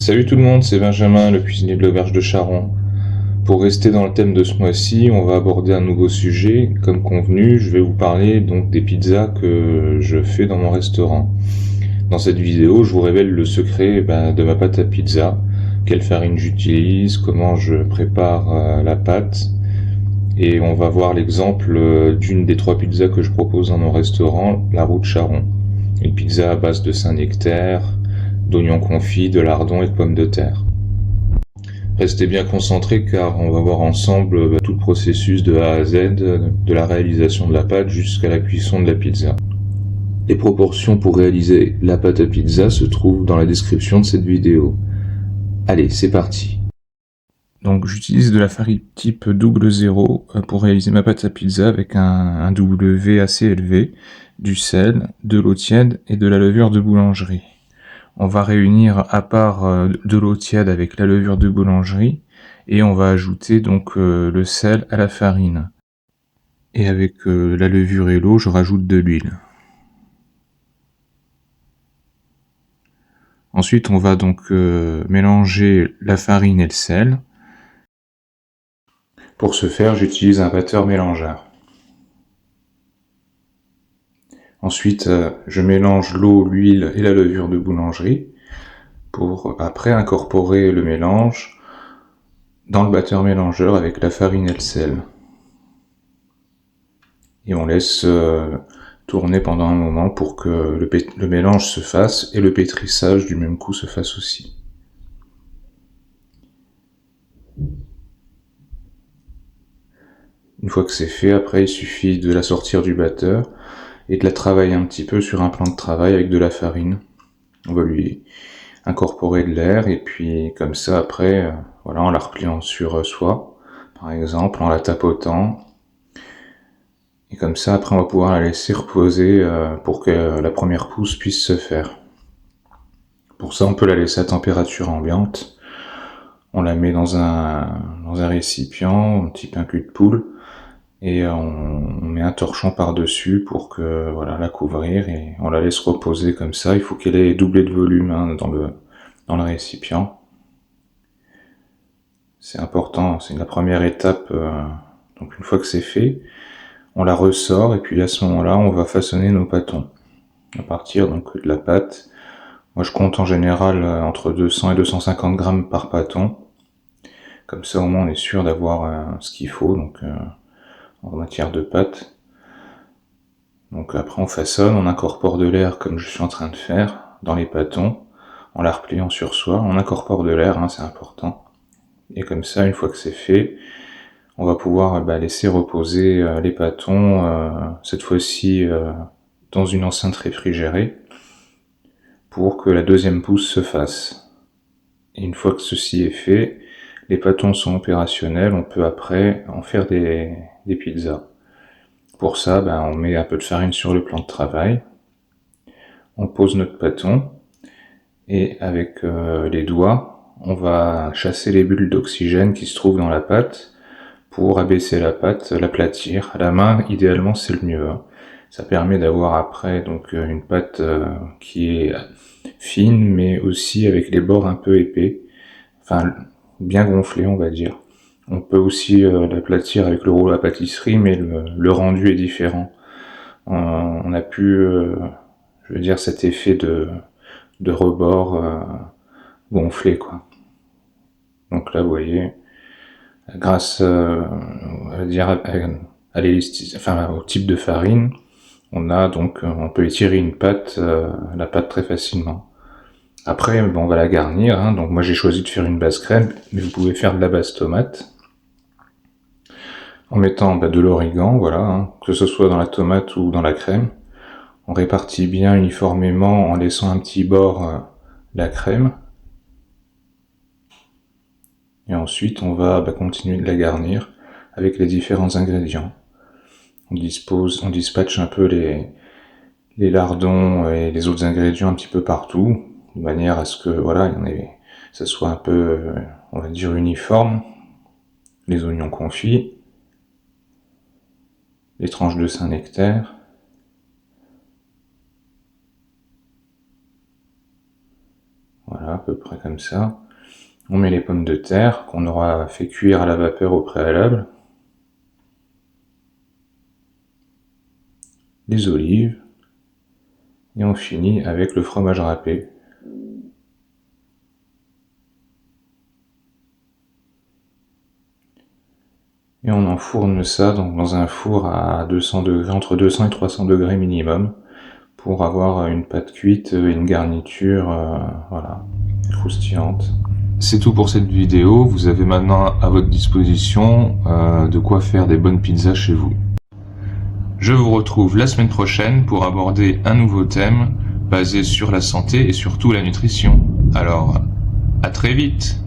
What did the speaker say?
Salut tout le monde, c'est Benjamin, le cuisinier de l'Auberge de Charon. Pour rester dans le thème de ce mois-ci, on va aborder un nouveau sujet. Comme convenu, je vais vous parler donc des pizzas que je fais dans mon restaurant. Dans cette vidéo, je vous révèle le secret de ma pâte à pizza, quelle farine j'utilise, comment je prépare la pâte, et on va voir l'exemple d'une des 3 pizzas que je propose dans mon restaurant, la roue de Charon. Une pizza à base de Saint-Nectaire, d'oignons confits, de lardons et de pommes de terre. Restez bien concentrés car on va voir ensemble tout le processus de A à Z, de la réalisation de la pâte jusqu'à la cuisson de la pizza. Les proportions pour réaliser la pâte à pizza se trouvent dans la description de cette vidéo. Allez, c'est parti. Donc j'utilise de la farine type 00 pour réaliser ma pâte à pizza avec un W assez élevé, du sel, de l'eau tiède et de la levure de boulangerie. On va réunir à part de l'eau tiède avec la levure de boulangerie et on va ajouter donc le sel à la farine. Et avec la levure et l'eau, je rajoute de l'huile. Ensuite, on va donc mélanger la farine et le sel. Pour ce faire, j'utilise un batteur mélangeur. Ensuite, je mélange l'eau, l'huile et la levure de boulangerie pour après incorporer le mélange dans le batteur mélangeur avec la farine et le sel. Et on laisse tourner pendant un moment pour que le mélange se fasse et le pétrissage du même coup se fasse aussi. Une fois que c'est fait, après il suffit de la sortir du batteur et de la travailler un petit peu sur un plan de travail avec de la farine. On va lui incorporer de l'air et puis comme ça après, voilà, en la repliant sur soi, par exemple, en la tapotant. Et comme ça après on va pouvoir la laisser reposer pour que la première pousse puisse se faire. Pour ça on peut la laisser à température ambiante. On la met dans un récipient, type un cul de poule, et on met un torchon par-dessus pour que voilà la couvrir et on la laisse reposer comme ça. Il faut qu'elle ait doublé de volume dans le récipient. C'est important, c'est la première étape. Donc une fois que c'est fait, on la ressort et puis à ce moment-là, on va façonner nos pâtons à partir donc de la pâte. Moi, je compte en général entre 200 et 250 grammes par pâton. Comme ça, au moins, on est sûr d'avoir ce qu'il faut. Donc en matière de pâte. Donc après on façonne, on incorpore de l'air comme je suis en train de faire dans les pâtons, en la repliant sur soi, on incorpore de l'air, c'est important. Et comme ça, une fois que c'est fait, on va pouvoir laisser reposer les pâtons, cette fois-ci dans une enceinte réfrigérée, pour que la deuxième pousse se fasse. Et une fois que ceci est fait, les pâtons sont opérationnels, on peut après en faire des pizzas. Pour ça, on met un peu de farine sur le plan de travail, on pose notre pâton, et avec les doigts, on va chasser les bulles d'oxygène qui se trouvent dans la pâte pour abaisser la pâte, l'aplatir. À la main, idéalement, c'est le mieux. Ça permet d'avoir après donc une pâte qui est fine, mais aussi avec les bords un peu épais, enfin bien gonflés, on va dire. On peut aussi l'aplatir avec le rouleau à pâtisserie, mais le rendu est différent. On a plus, je veux dire, cet effet de rebord gonflé, quoi. Donc là, vous voyez, grâce au type de farine, on peut étirer une pâte, la pâte très facilement. Après, on va la garnir. Donc moi, j'ai choisi de faire une base crème, mais vous pouvez faire de la base tomate en mettant de l'origan, voilà, que ce soit dans la tomate ou dans la crème. On répartit bien uniformément en laissant un petit bord la crème. Et ensuite, on va continuer de la garnir avec les différents ingrédients. On dispatche un peu les lardons et les autres ingrédients un petit peu partout, de manière à ce que voilà, ça soit un peu, on va dire, uniforme. Les oignons confits, les tranches de Saint-Nectaire, Voilà, à peu près comme ça. On met les pommes de terre qu'on aura fait cuire à la vapeur au préalable. Les olives. Et on finit avec le fromage râpé. Et on enfourne ça donc dans un four à 200 degrés, entre 200 et 300 degrés minimum, pour avoir une pâte cuite et une garniture voilà, croustillante. C'est tout pour cette vidéo. Vous avez maintenant à votre disposition de quoi faire des bonnes pizzas chez vous. Je vous retrouve la semaine prochaine pour aborder un nouveau thème basé sur la santé et surtout la nutrition. Alors, à très vite!